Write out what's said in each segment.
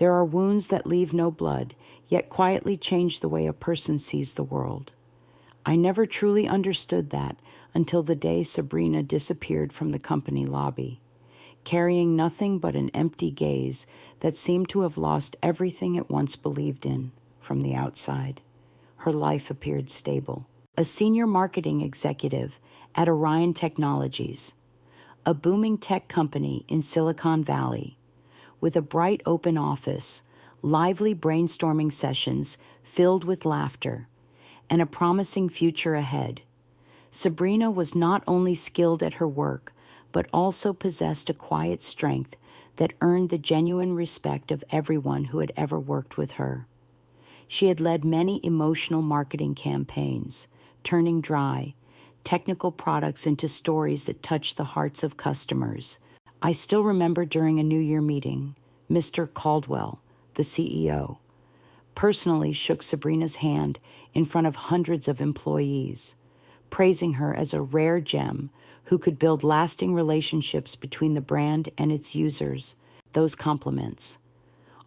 There are wounds that leave no blood, yet quietly change the way a person sees the world. I never truly understood that until the day Sabrina disappeared from the company lobby, carrying nothing but an empty gaze that seemed to have lost everything it once believed in from the outside. Her life appeared stable. A senior marketing executive at Orion Technologies, a booming tech company in Silicon Valley, with a bright open office, lively brainstorming sessions filled with laughter, and a promising future ahead. Sabrina was not only skilled at her work, but also possessed a quiet strength that earned the genuine respect of everyone who had ever worked with her. She had led many emotional marketing campaigns, turning dry, technical products into stories that touched the hearts of customers. I still remember during a New Year meeting, Mr. Caldwell, the CEO, personally shook Sabrina's hand in front of hundreds of employees, praising her as a rare gem who could build lasting relationships between the brand and its users. Those compliments,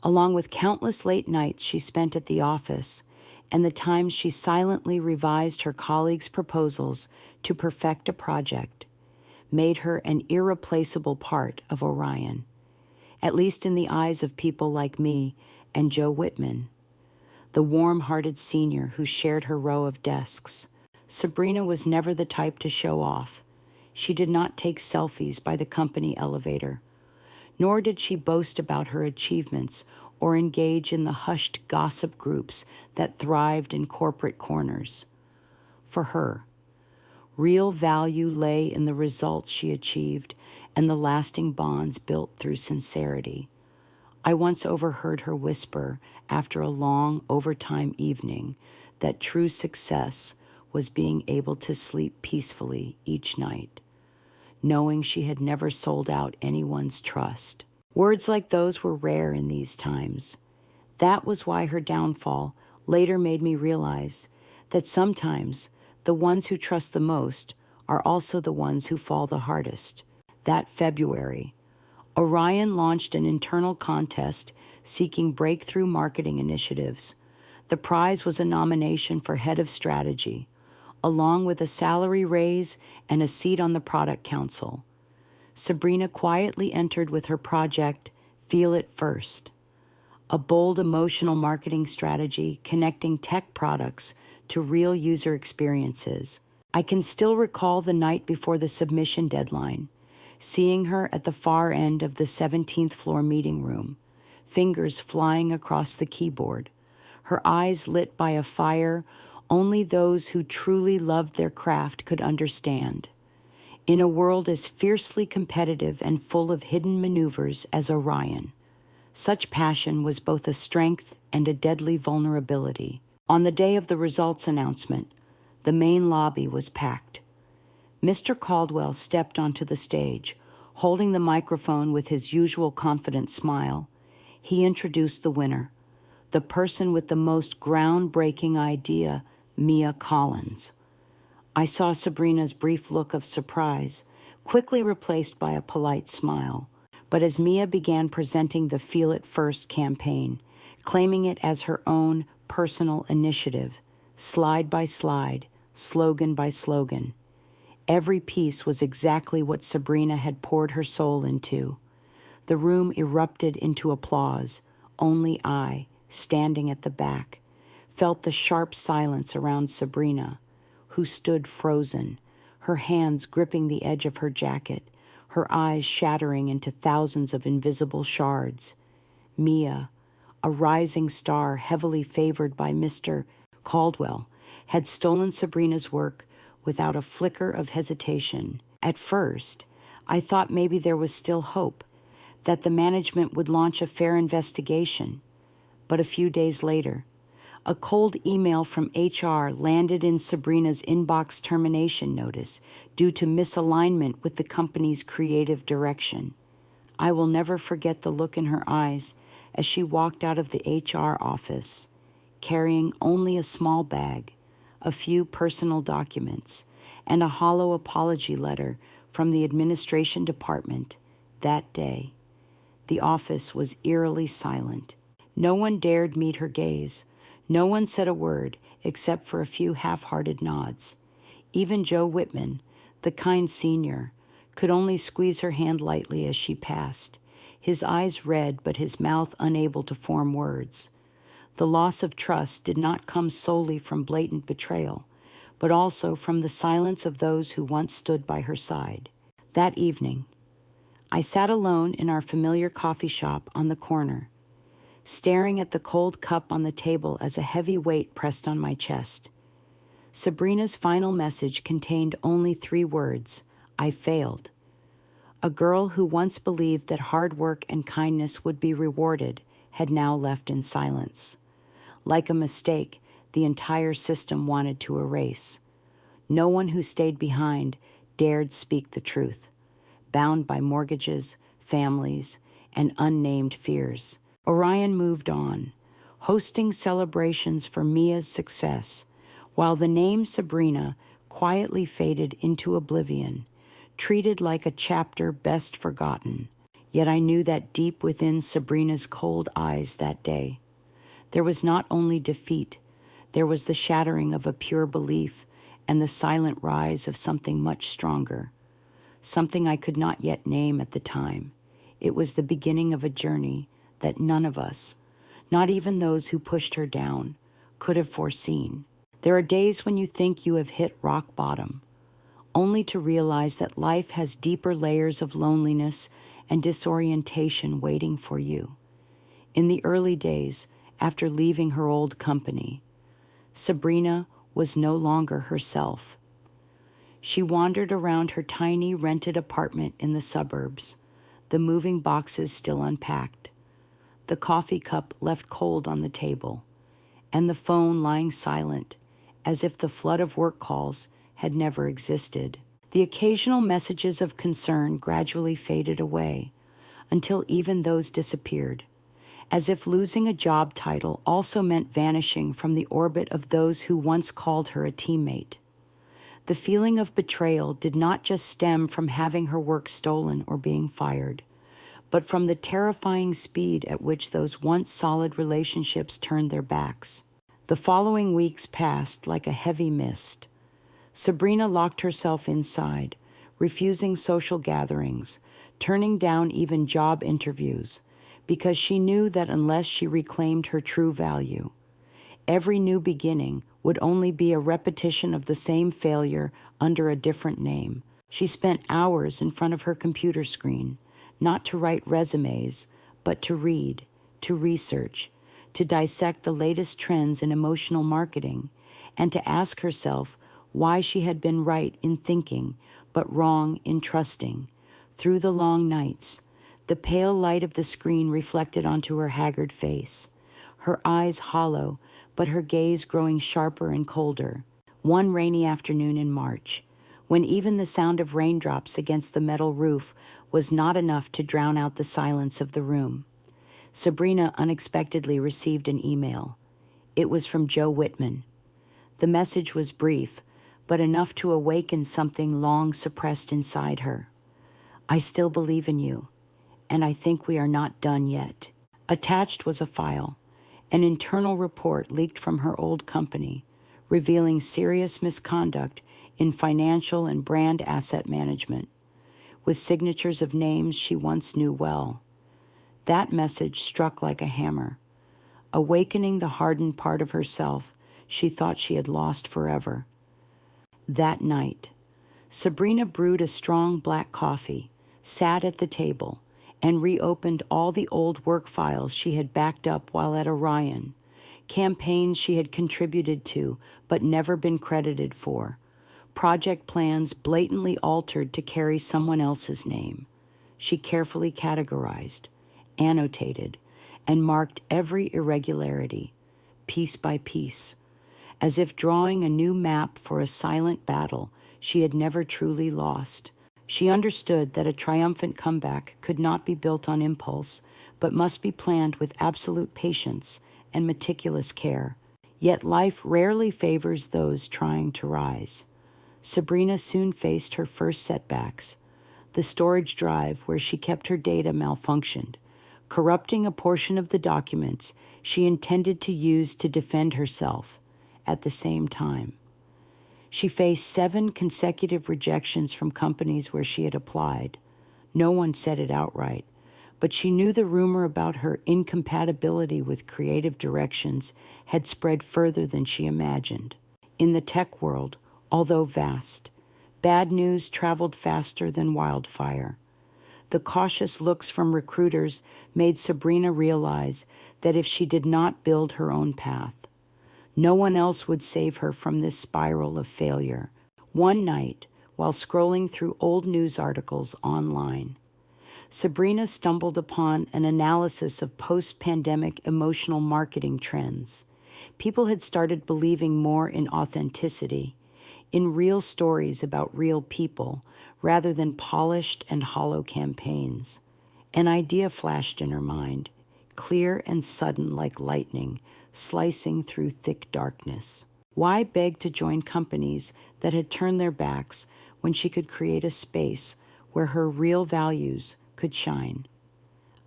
along with countless late nights she spent at the office and the times she silently revised her colleagues' proposals to perfect a project, made her an irreplaceable part of Orion, at least in the eyes of people like me and Joe Whitman, the warm-hearted senior who shared her row of desks. Sabrina was never the type to show off. She did not take selfies by the company elevator, nor did she boast about her achievements or engage in the hushed gossip groups that thrived in corporate corners. For her, real value lay in the results she achieved and the lasting bonds built through sincerity. I once overheard her whisper after a long overtime evening that true success was being able to sleep peacefully each night, knowing she had never sold out anyone's trust. Words like those were rare in these times. That was why her downfall later made me realize that sometimes the ones who trust the most are also the ones who fall the hardest. That February, Orion launched an internal contest seeking breakthrough marketing initiatives. The prize was a nomination for head of strategy, along with a salary raise and a seat on the product council. Sabrina quietly entered with her project, Feel It First, a bold emotional marketing strategy connecting tech products to real user experiences. I can still recall the night before the submission deadline, seeing her at the far end of the 17th floor meeting room, fingers flying across the keyboard, her eyes lit by a fire only those who truly loved their craft could understand. In a world as fiercely competitive and full of hidden maneuvers as Orion, such passion was both a strength and a deadly vulnerability. On the day of the results announcement, the main lobby was packed. Mr. Caldwell stepped onto the stage, holding the microphone with his usual confident smile. He introduced the winner, the person with the most groundbreaking idea, Mia Collins. I saw Sabrina's brief look of surprise, quickly replaced by a polite smile. But as Mia began presenting the Feel It First campaign, claiming it as her own personal initiative, slide by slide, slogan by slogan, every piece was exactly what Sabrina had poured her soul into. The room erupted into applause. Only I, standing at the back, felt the sharp silence around Sabrina, who stood frozen, her hands gripping the edge of her jacket, her eyes shattering into thousands of invisible shards. Mia, a rising star heavily favored by Mr. Caldwell, had stolen Sabrina's work without a flicker of hesitation. At first, I thought maybe there was still hope, that the management would launch a fair investigation. But a few days later, a cold email from HR landed in Sabrina's inbox termination notice due to misalignment with the company's creative direction. I will never forget the look in her eyes as she walked out of the HR office, carrying only a small bag, a few personal documents, and a hollow apology letter from the administration department. That day, the office was eerily silent. No one dared meet her gaze. No one said a word except for a few half-hearted nods. Even Joe Whitman, the kind senior, could only squeeze her hand lightly as she passed, his eyes red but his mouth unable to form words. The loss of trust did not come solely from blatant betrayal, but also from the silence of those who once stood by her side. That evening, I sat alone in our familiar coffee shop on the corner, staring at the cold cup on the table as a heavy weight pressed on my chest. Sabrina's final message contained only 3 words: I failed. A girl who once believed that hard work and kindness would be rewarded had now left in silence. Like a mistake, the entire system wanted to erase. No one who stayed behind dared speak the truth, bound by mortgages, families, and unnamed fears. Orion moved on, hosting celebrations for Mia's success, while the name Sabrina quietly faded into oblivion, treated like a chapter best forgotten. Yet I knew that deep within Sabrina's cold eyes that day, there was not only defeat, there was the shattering of a pure belief and the silent rise of something much stronger, something I could not yet name at the time. It was the beginning of a journey that none of us, not even those who pushed her down, could have foreseen. There are days when you think you have hit rock bottom, only to realize that life has deeper layers of loneliness and disorientation waiting for you. In the early days, after leaving her old company, Sabrina was no longer herself. She wandered around her tiny rented apartment in the suburbs, the moving boxes still unpacked, the coffee cup left cold on the table, and the phone lying silent, as if the flood of work calls had never existed. The occasional messages of concern gradually faded away, until even those disappeared, as if losing a job title also meant vanishing from the orbit of those who once called her a teammate. The feeling of betrayal did not just stem from having her work stolen or being fired, but from the terrifying speed at which those once solid relationships turned their backs. The following weeks passed like a heavy mist. Sabrina locked herself inside, refusing social gatherings, turning down even job interviews, because she knew that unless she reclaimed her true value, every new beginning would only be a repetition of the same failure under a different name. She spent hours in front of her computer screen, not to write resumes, but to read, to research, to dissect the latest trends in emotional marketing, and to ask herself why she had been right in thinking, but wrong in trusting. Through the long nights, the pale light of the screen reflected onto her haggard face, her eyes hollow, but her gaze growing sharper and colder. One rainy afternoon in March, when even the sound of raindrops against the metal roof was not enough to drown out the silence of the room, Sabrina unexpectedly received an email. It was from Joe Whitman. The message was brief, but enough to awaken something long suppressed inside her. I still believe in you, and I think we are not done yet. Attached was a file, an internal report leaked from her old company, revealing serious misconduct in financial and brand asset management, with signatures of names she once knew well. That message struck like a hammer, awakening the hardened part of herself she thought she had lost forever. That night, Sabrina brewed a strong black coffee, sat at the table, and reopened all the old work files she had backed up while at Orion, campaigns she had contributed to but never been credited for, project plans blatantly altered to carry someone else's name. She carefully categorized, annotated, and marked every irregularity, piece by piece, as if drawing a new map for a silent battle she had never truly lost. She understood that a triumphant comeback could not be built on impulse, but must be planned with absolute patience and meticulous care. Yet life rarely favors those trying to rise. Sabrina soon faced her first setbacks. The storage drive where she kept her data malfunctioned, corrupting a portion of the documents she intended to use to defend herself at the same time. She faced 7 consecutive rejections from companies where she had applied. No one said it outright, but she knew the rumor about her incompatibility with creative directions had spread further than she imagined. In the tech world, although vast, bad news traveled faster than wildfire. The cautious looks from recruiters made Sabrina realize that if she did not build her own path, no one else would save her from this spiral of failure. One night, while scrolling through old news articles online, Sabrina stumbled upon an analysis of post-pandemic emotional marketing trends. People had started believing more in authenticity, in real stories about real people, rather than polished and hollow campaigns. An idea flashed in her mind, clear and sudden like lightning, slicing through thick darkness. Why beg to join companies that had turned their backs when she could create a space where her real values could shine?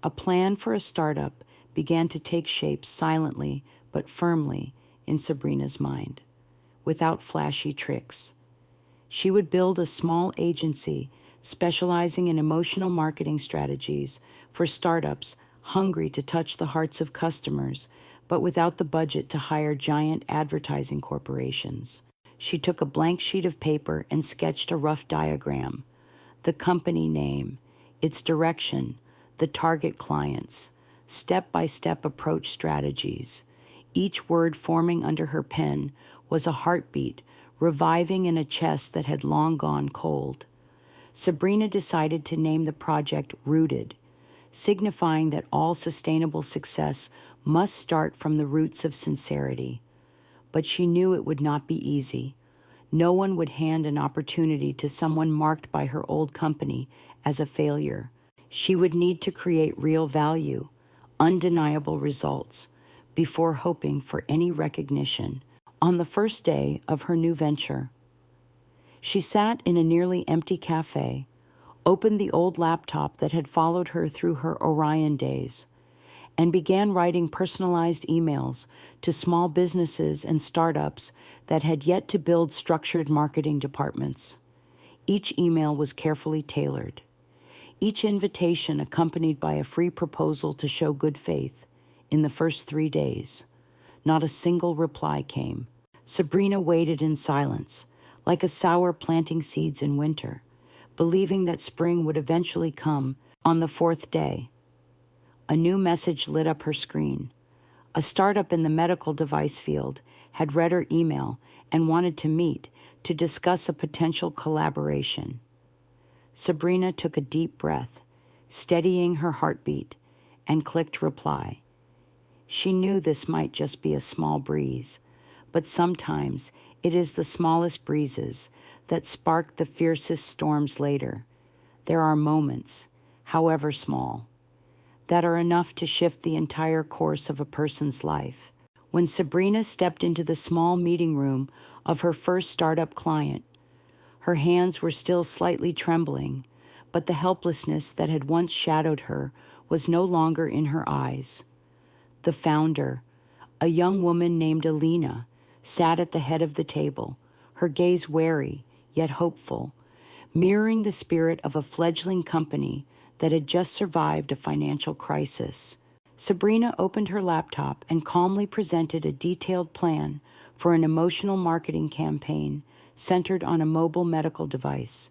A plan for a startup began to take shape silently but firmly in Sabrina's mind, without flashy tricks. She would build a small agency specializing in emotional marketing strategies for startups hungry to touch the hearts of customers, but without the budget to hire giant advertising corporations. She took a blank sheet of paper and sketched a rough diagram: the company name, its direction, the target clients, step-by-step approach strategies. Each word forming under her pen was a heartbeat, reviving in a chest that had long gone cold. Sabrina decided to name the project Rooted, signifying that all sustainable success must start from the roots of sincerity. But she knew it would not be easy. No one would hand an opportunity to someone marked by her old company as a failure. She would need to create real value, undeniable results, before hoping for any recognition. On the first day of her new venture, she sat in a nearly empty cafe, opened the old laptop that had followed her through her Orion days, and began writing personalized emails to small businesses and startups that had yet to build structured marketing departments. Each email was carefully tailored, each invitation accompanied by a free proposal to show good faith. In the first 3 days, not a single reply came. Sabrina waited in silence, like a sower planting seeds in winter, believing that spring would eventually come. On the 4th day, a new message lit up her screen. A startup in the medical device field had read her email and wanted to meet to discuss a potential collaboration. Sabrina took a deep breath, steadying her heartbeat, and clicked reply. She knew this might just be a small breeze, but sometimes it is the smallest breezes that spark the fiercest storms later. There are moments, however small, that are enough to shift the entire course of a person's life. When Sabrina stepped into the small meeting room of her first startup client, her hands were still slightly trembling, but the helplessness that had once shadowed her was no longer in her eyes. The founder, a young woman named Alina, sat at the head of the table, her gaze wary yet hopeful, mirroring the spirit of a fledgling company that had just survived a financial crisis. Sabrina opened her laptop and calmly presented a detailed plan for an emotional marketing campaign centered on a mobile medical device,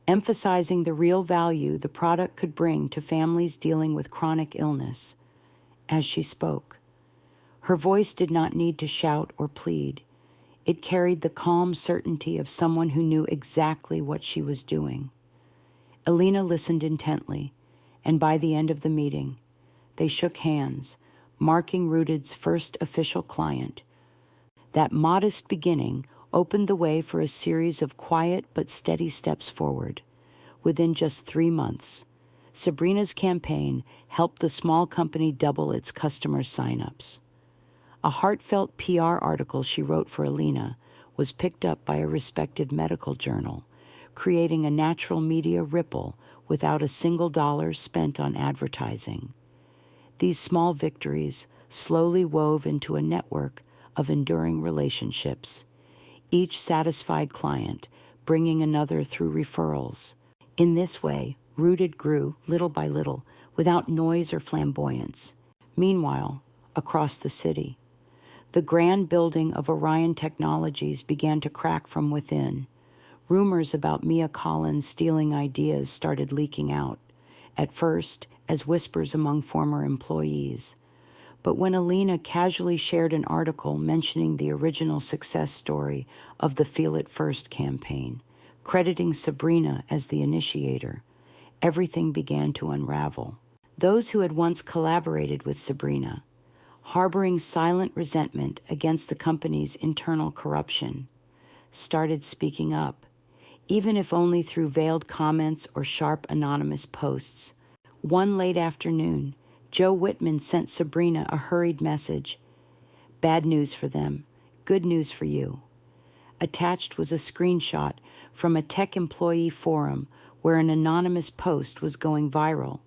emphasizing the real value the product could bring to families dealing with chronic illness. As she spoke, her voice did not need to shout or plead. It carried the calm certainty of someone who knew exactly what she was doing. Alina listened intently, and by the end of the meeting, they shook hands, marking Rooted's first official client. That modest beginning opened the way for a series of quiet but steady steps forward. Within just 3 months, Sabrina's campaign helped the small company double its customer signups. A heartfelt PR article she wrote for Alina was picked up by a respected medical journal, creating a natural media ripple without a single dollar spent on advertising. These small victories slowly wove into a network of enduring relationships, each satisfied client bringing another through referrals. In this way, Rooted grew little by little, without noise or flamboyance. Meanwhile, across the city, the grand building of Orion Technologies began to crack from within. Rumors about Mia Collins stealing ideas started leaking out, at first as whispers among former employees. But when Alina casually shared an article mentioning the original success story of the Feel It First campaign, crediting Sabrina as the initiator, everything began to unravel. Those who had once collaborated with Sabrina, harboring silent resentment against the company's internal corruption, started speaking up, even if only through veiled comments or sharp anonymous posts. One late afternoon, Joe Whitman sent Sabrina a hurried message. "Bad news for them, good news for you." Attached was a screenshot from a tech employee forum where an anonymous post was going viral.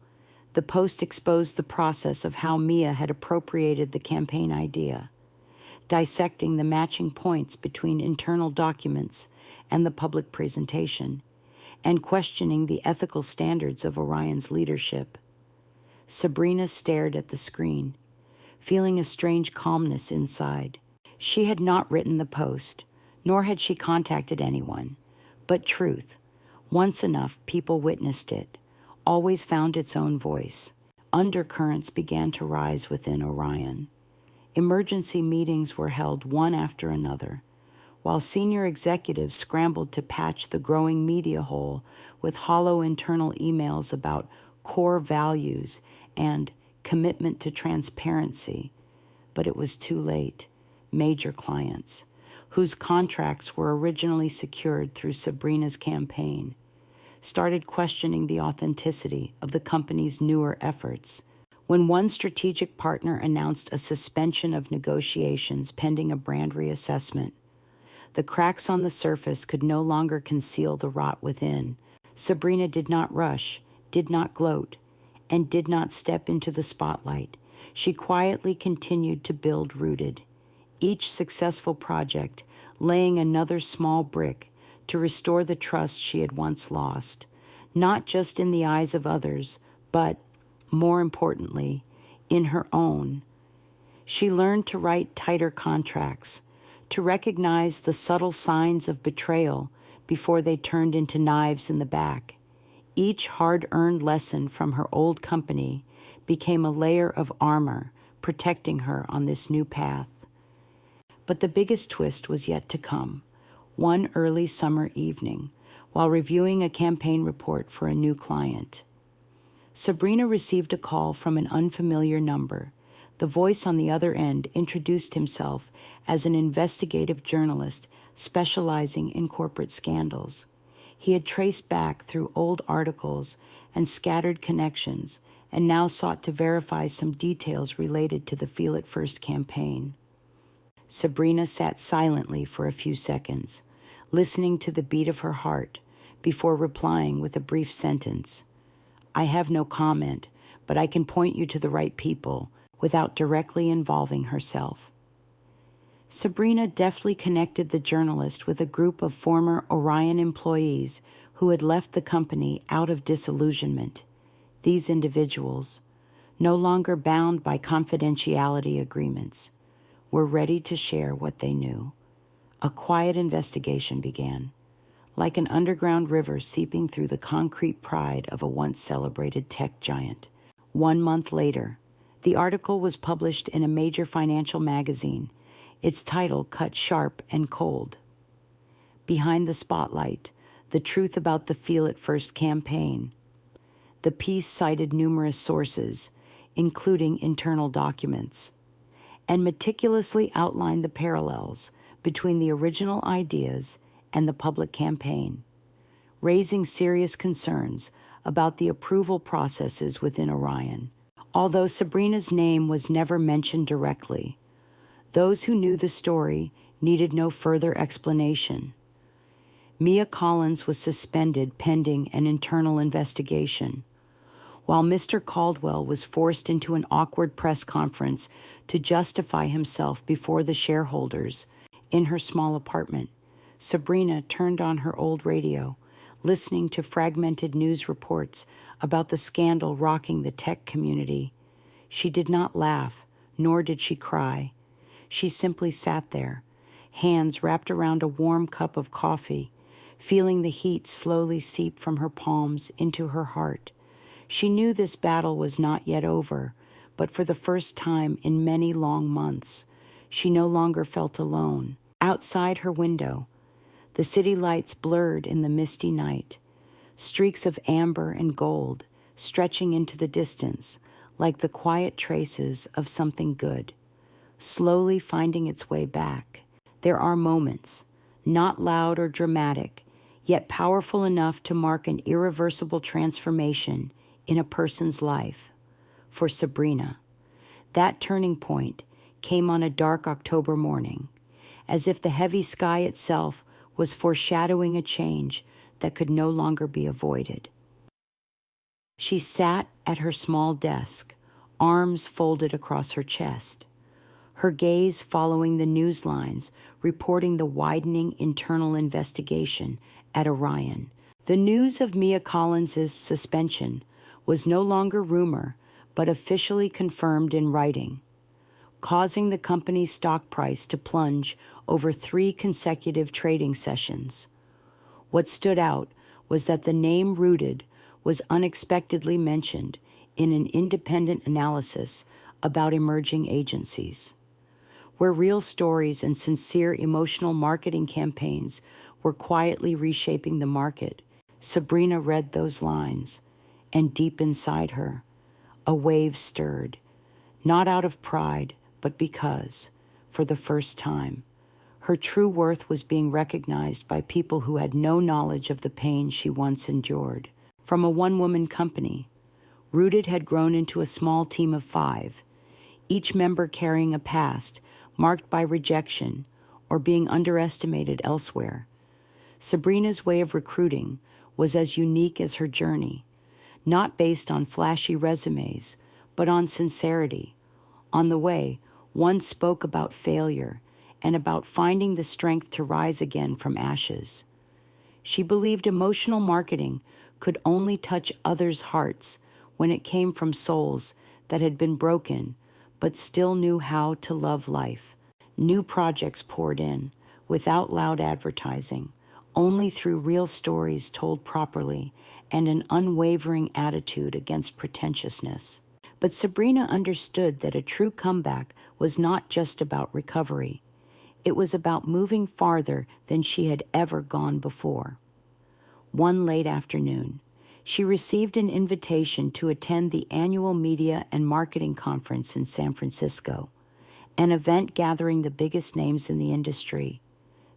The post exposed the process of how Mia had appropriated the campaign idea, dissecting the matching points between internal documents and the public presentation, and questioning the ethical standards of Orion's leadership. Sabrina stared at the screen, feeling a strange calmness inside. She had not written the post, nor had she contacted anyone, but truth, once enough people witnessed it, always found its own voice. Undercurrents began to rise within Orion. Emergency meetings were held one after another, while senior executives scrambled to patch the growing media hole with hollow internal emails about core values and commitment to transparency. But it was too late. Major clients, whose contracts were originally secured through Sabrina's campaign, started questioning the authenticity of the company's newer efforts. When one strategic partner announced a suspension of negotiations pending a brand reassessment, the cracks on the surface could no longer conceal the rot within. Sabrina did not rush, did not gloat, and did not step into the spotlight. She quietly continued to build Rooted, each successful project laying another small brick to restore the trust she had once lost, not just in the eyes of others, but, more importantly, in her own. She learned to write tighter contracts, to recognize the subtle signs of betrayal before they turned into knives in the back. Each hard-earned lesson from her old company became a layer of armor protecting her on this new path. But the biggest twist was yet to come. One early summer evening, while reviewing a campaign report for a new client, Sabrina received a call from an unfamiliar number. The voice on the other end introduced himself as an investigative journalist specializing in corporate scandals. He had traced back through old articles and scattered connections, and now sought to verify some details related to the Feel It First campaign. Sabrina sat silently for a few seconds, listening to the beat of her heart, before replying with a brief sentence. "I have no comment, but I can point you to the right people," without directly involving herself. Sabrina deftly connected the journalist with a group of former Orion employees who had left the company out of disillusionment. These individuals, no longer bound by confidentiality agreements, were ready to share what they knew. A quiet investigation began, like an underground river seeping through the concrete pride of a once-celebrated tech giant. 1 month later, the article was published in a major financial magazine, its title cut sharp and cold. Behind the spotlight, the truth about the Feel It First campaign. The piece cited numerous sources, including internal documents, and meticulously outlined the parallels between the original ideas and the public campaign, raising serious concerns about the approval processes within Orion. Although Sabrina's name was never mentioned directly, those who knew the story needed no further explanation. Mia Collins was suspended pending an internal investigation, while Mr. Caldwell was forced into an awkward press conference to justify himself before the shareholders in her small apartment. Sabrina turned on her old radio, listening to fragmented news reports about the scandal rocking the tech community. She did not laugh, nor did she cry. She simply sat there, hands wrapped around a warm cup of coffee, feeling the heat slowly seep from her palms into her heart. She knew this battle was not yet over, but for the first time in many long months, she no longer felt alone. Outside her window, the city lights blurred in the misty night, streaks of amber and gold stretching into the distance like the quiet traces of something good, slowly finding its way back. There are moments, not loud or dramatic, yet powerful enough to mark an irreversible transformation in a person's life. For Sabrina, that turning point came on a dark October morning, as if the heavy sky itself was foreshadowing a change that could no longer be avoided. She sat at her small desk, arms folded across her chest, her gaze following the news lines reporting the widening internal investigation at Orion. The news of Mia Collins's suspension was no longer rumor, but officially confirmed in writing, causing the company's stock price to plunge over 3 consecutive trading sessions. What stood out was that the name Rooted was unexpectedly mentioned in an independent analysis about emerging agencies, where real stories and sincere emotional marketing campaigns were quietly reshaping the market. Sabrina read those lines, and deep inside her, a wave stirred, not out of pride, but because, for the first time, her true worth was being recognized by people who had no knowledge of the pain she once endured. From a one-woman company, Rooted had grown into a small team of 5, each member carrying a past marked by rejection or being underestimated elsewhere. Sabrina's way of recruiting was as unique as her journey, not based on flashy resumes, but on sincerity. On the way, one spoke about failure and about finding the strength to rise again from ashes. She believed emotional marketing could only touch others' hearts when it came from souls that had been broken but still knew how to love life. New projects poured in, without loud advertising, only through real stories told properly and an unwavering attitude against pretentiousness. But Sabrina understood that a true comeback was not just about recovery. It was about moving farther than she had ever gone before. One late afternoon, she received an invitation to attend the annual Media and Marketing Conference in San Francisco, an event gathering the biggest names in the industry.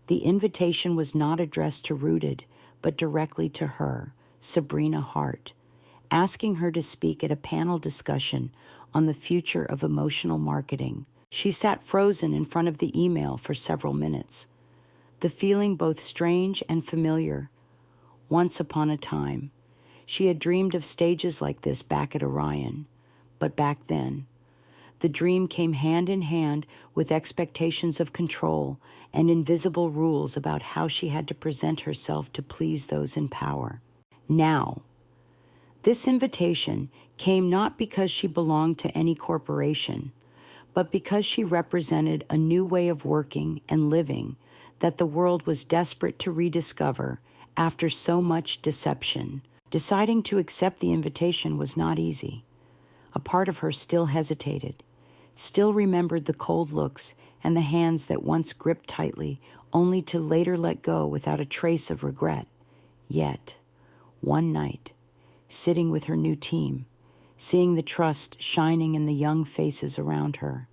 The invitation was not addressed to Rooted, but directly to her, Sabrina Hart, asking her to speak at a panel discussion on the future of emotional marketing. She sat frozen in front of the email for several minutes, the feeling both strange and familiar. Once upon a time, she had dreamed of stages like this back at Orion, but back then, the dream came hand in hand with expectations of control and invisible rules about how she had to present herself to please those in power. Now, this invitation came not because she belonged to any corporation, but because she represented a new way of working and living that the world was desperate to rediscover after so much deception. Deciding to accept the invitation was not easy. A part of her still hesitated, still remembered the cold looks and the hands that once gripped tightly, only to later let go without a trace of regret. Yet, one night, sitting with her new team, seeing the trust shining in the young faces around her,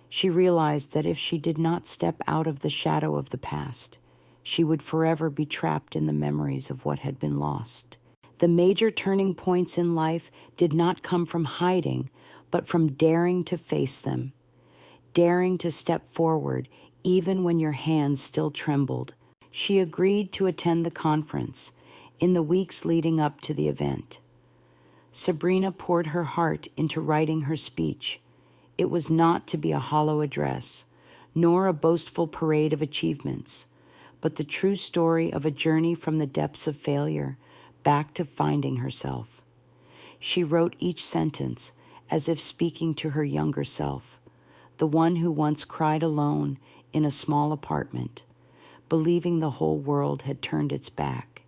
she realized that if she did not step out of the shadow of the past, she would forever be trapped in the memories of what had been lost. The major turning points in life did not come from hiding, but from daring to face them, daring to step forward even when your hands still trembled. She agreed to attend the conference in the weeks leading up to the event. Sabrina poured her heart into writing her speech. It was not to be a hollow address, nor a boastful parade of achievements, but the true story of a journey from the depths of failure back to finding herself. She wrote each sentence as if speaking to her younger self, the one who once cried alone in a small apartment, believing the whole world had turned its back.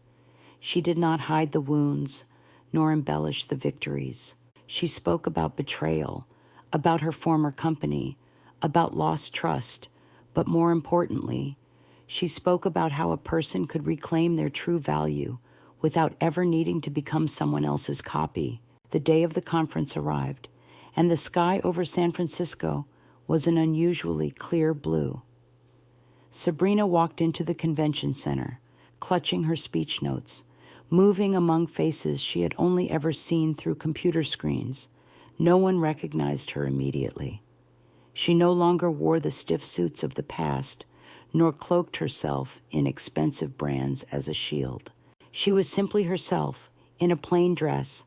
She did not hide the wounds, nor embellish the victories. She spoke about betrayal, about her former company, about lost trust, but more importantly, she spoke about how a person could reclaim their true value without ever needing to become someone else's copy. The day of the conference arrived, and the sky over San Francisco was an unusually clear blue. Sabrina walked into the convention center, clutching her speech notes, moving among faces she had only ever seen through computer screens. No one recognized her immediately. She no longer wore the stiff suits of the past, nor cloaked herself in expensive brands as a shield. She was simply herself, in a plain dress,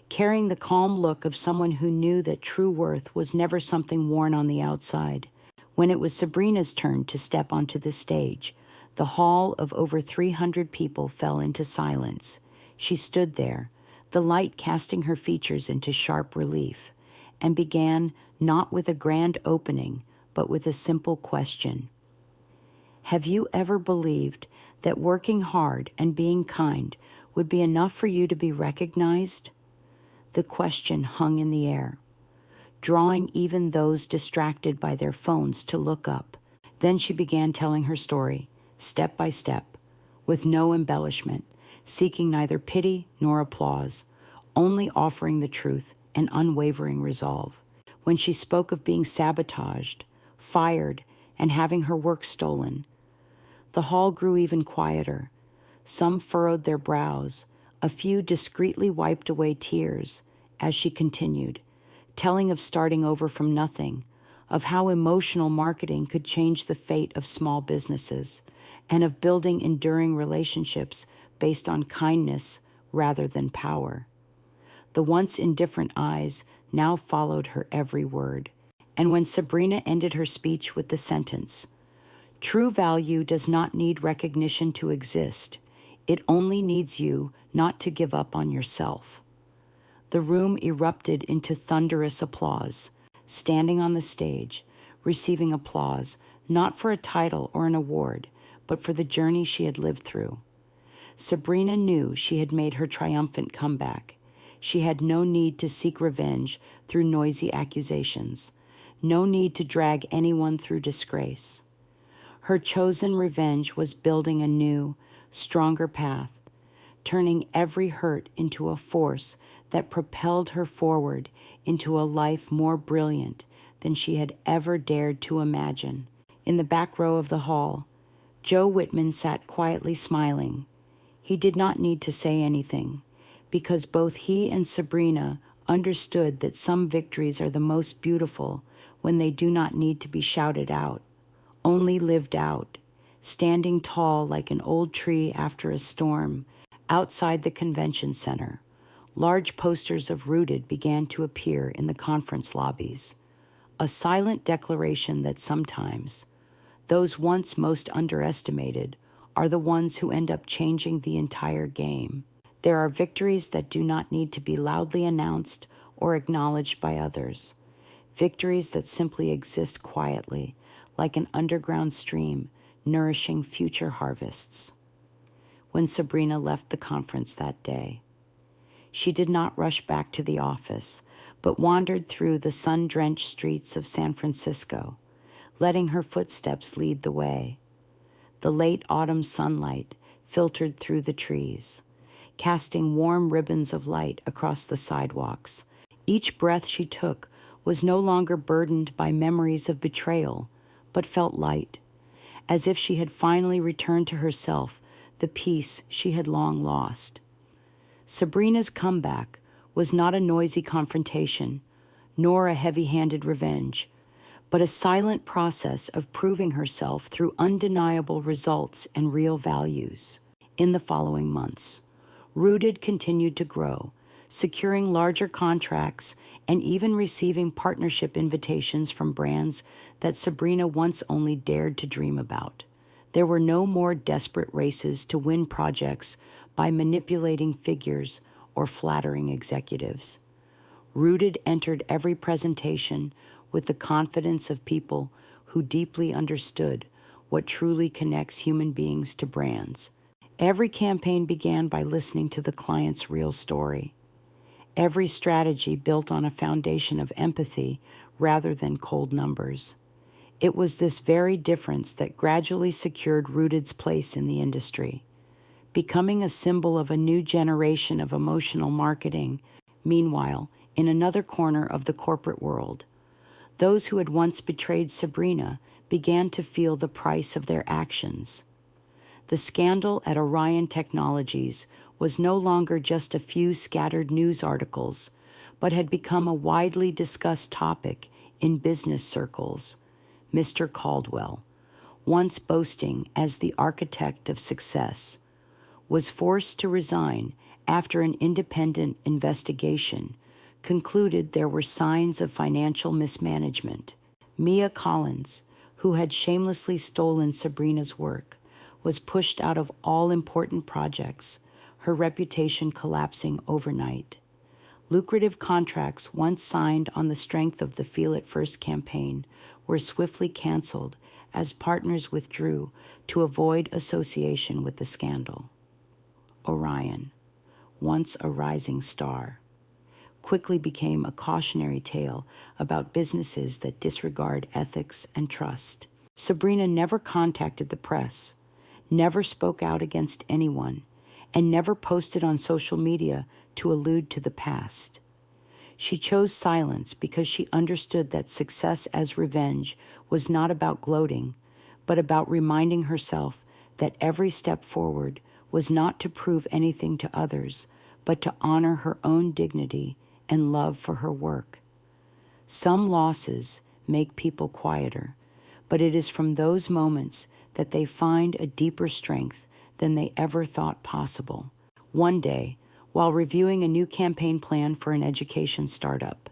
carrying the calm look of someone who knew that true worth was never something worn on the outside. When it was Sabrina's turn to step onto the stage, the hall of over 300 people fell into silence. She stood there, the light casting her features into sharp relief, and began not with a grand opening, but with a simple question. Have you ever believed that working hard and being kind would be enough for you to be recognized? The question hung in the air, drawing even those distracted by their phones to look up. Then she began telling her story, step by step, with no embellishment, seeking neither pity nor applause, only offering the truth and unwavering resolve. When she spoke of being sabotaged, fired, and having her work stolen, the hall grew even quieter. Some furrowed their brows, a few discreetly wiped away tears as she continued, telling of starting over from nothing, of how emotional marketing could change the fate of small businesses, and of building enduring relationships based on kindness rather than power. The once indifferent eyes now followed her every word, and when Sabrina ended her speech with the sentence, "True value does not need recognition to exist. It only needs you not to give up on yourself," the room erupted into thunderous applause. Standing on the stage, receiving applause not for a title or an award, but for the journey she had lived through. Sabrina knew she had made her triumphant comeback. She had no need to seek revenge through noisy accusations, no need to drag anyone through disgrace. Her chosen revenge was building a new, stronger path, turning every hurt into a force that propelled her forward into a life more brilliant than she had ever dared to imagine. In the back row of the hall, Joe Whitman sat quietly smiling. He did not need to say anything, because both he and Sabrina understood that some victories are the most beautiful when they do not need to be shouted out, only lived out, standing tall like an old tree after a storm. Outside the convention center, large posters of Rooted began to appear in the conference lobbies, a silent declaration that sometimes those once most underestimated are the ones who end up changing the entire game. There are victories that do not need to be loudly announced or acknowledged by others, victories that simply exist quietly, like an underground stream nourishing future harvests. When Sabrina left the conference that day, she did not rush back to the office, but wandered through the sun-drenched streets of San Francisco, letting her footsteps lead the way. The late autumn sunlight filtered through the trees, casting warm ribbons of light across the sidewalks. Each breath she took was no longer burdened by memories of betrayal, but felt light, as if she had finally returned to herself the peace she had long lost. Sabrina's comeback was not a noisy confrontation, nor a heavy-handed revenge, but a silent process of proving herself through undeniable results and real values. In the following months, Rooted continued to grow, securing larger contracts, and even receiving partnership invitations from brands that Sabrina once only dared to dream about. There were no more desperate races to win projects by manipulating figures or flattering executives. Rooted entered every presentation with the confidence of people who deeply understood what truly connects human beings to brands. Every campaign began by listening to the client's real story. Every strategy built on a foundation of empathy rather than cold numbers. It was this very difference that gradually secured Rooted's place in the industry, becoming a symbol of a new generation of emotional marketing. Meanwhile, in another corner of the corporate world, those who had once betrayed Sabrina began to feel the price of their actions. The scandal at Orion Technologies was no longer just a few scattered news articles, but had become a widely discussed topic in business circles. Mr. Caldwell, once boasting as the architect of success, was forced to resign after an independent investigation concluded there were signs of financial mismanagement. Mia Collins, who had shamelessly stolen Sabrina's work, was pushed out of all important projects, her reputation collapsing overnight. Lucrative contracts once signed on the strength of the Feel It First campaign were swiftly canceled as partners withdrew to avoid association with the scandal. Orion, once a rising star, quickly became a cautionary tale about businesses that disregard ethics and trust. Sabrina never contacted the press, never spoke out against anyone, and never posted on social media to allude to the past. She chose silence because she understood that success as revenge was not about gloating, but about reminding herself that every step forward was not to prove anything to others, but to honor her own dignity and love for her work. Some losses make people quieter, but it is from those moments that they find a deeper strength than they ever thought possible. One day, while reviewing a new campaign plan for an education startup,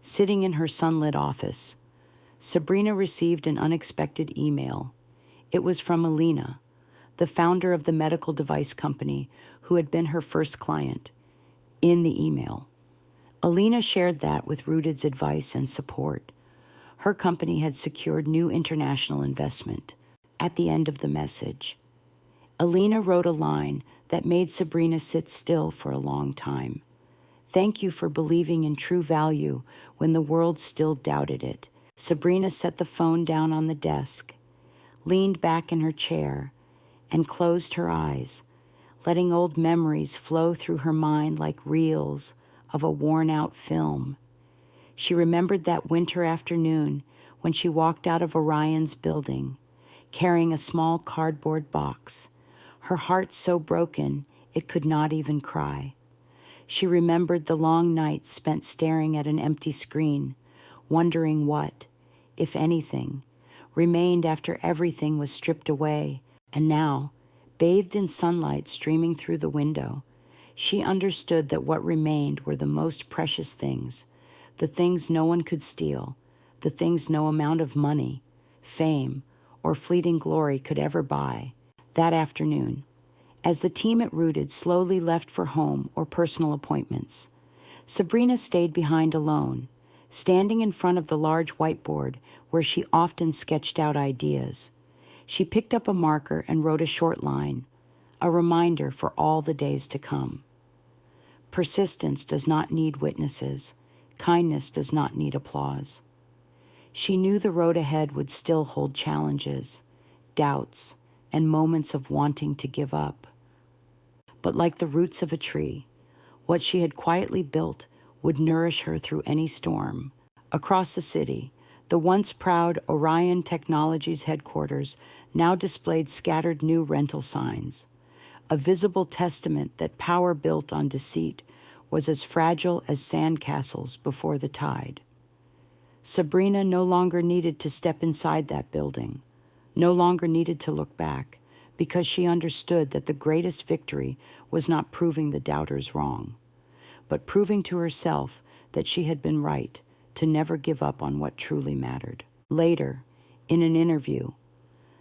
sitting in her sunlit office, Sabrina received an unexpected email. It was from Alina, the founder of the medical device company who had been her first client. In the email, Alina shared that with Rooted's advice and support, her company had secured new international investment. At the end of the message, Alina wrote a line that made Sabrina sit still for a long time. Thank you for believing in true value when the world still doubted it. Sabrina set the phone down on the desk, leaned back in her chair, and closed her eyes, letting old memories flow through her mind like reels of a worn-out film. She remembered that winter afternoon when she walked out of Orion's building, carrying a small cardboard box, her heart so broken it could not even cry. She remembered the long nights spent staring at an empty screen, wondering what, if anything, remained after everything was stripped away. And now, bathed in sunlight streaming through the window, she understood that what remained were the most precious things, the things no one could steal, the things no amount of money, fame, or fleeting glory could ever buy. That afternoon, as the team at Rooted slowly left for home or personal appointments, Sabrina stayed behind alone, standing in front of the large whiteboard where she often sketched out ideas. She picked up a marker and wrote a short line, a reminder for all the days to come. Persistence does not need witnesses. Kindness does not need applause. She knew the road ahead would still hold challenges, doubts, and moments of wanting to give up. But like the roots of a tree, what she had quietly built would nourish her through any storm. Across the city, the once proud Orion Technologies headquarters now displayed scattered new rental signs, a visible testament that power built on deceit was as fragile as sandcastles before the tide. Sabrina no longer needed to step inside that building, no longer needed to look back, because she understood that the greatest victory was not proving the doubters wrong, but proving to herself that she had been right to never give up on what truly mattered. Later, in an interview,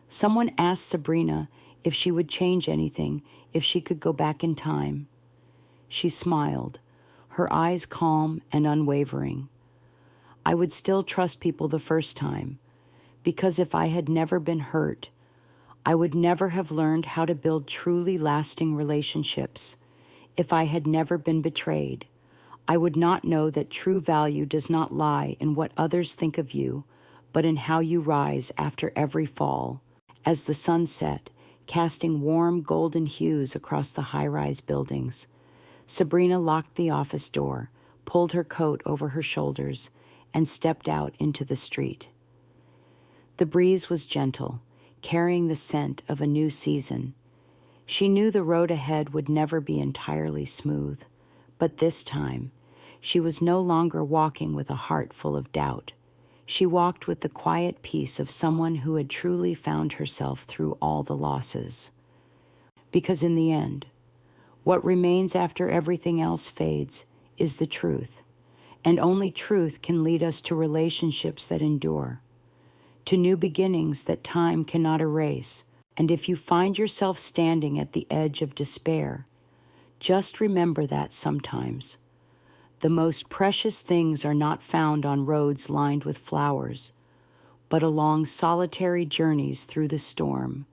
someone asked Sabrina if she would change anything if she could go back in time. She smiled, her eyes calm and unwavering. I would still trust people the first time, because if I had never been hurt, I would never have learned how to build truly lasting relationships. If I had never been betrayed, I would not know that true value does not lie in what others think of you, but in how you rise after every fall. As the sun set, casting warm golden hues across the high-rise buildings, Sabrina locked the office door, pulled her coat over her shoulders, and stepped out into the street. The breeze was gentle, carrying the scent of a new season. She knew the road ahead would never be entirely smooth, but this time, she was no longer walking with a heart full of doubt. She walked with the quiet peace of someone who had truly found herself through all the losses. Because in the end, what remains after everything else fades is the truth, and only truth can lead us to relationships that endure, to new beginnings that time cannot erase. And if you find yourself standing at the edge of despair, just remember that sometimes the most precious things are not found on roads lined with flowers, but along solitary journeys through the storm,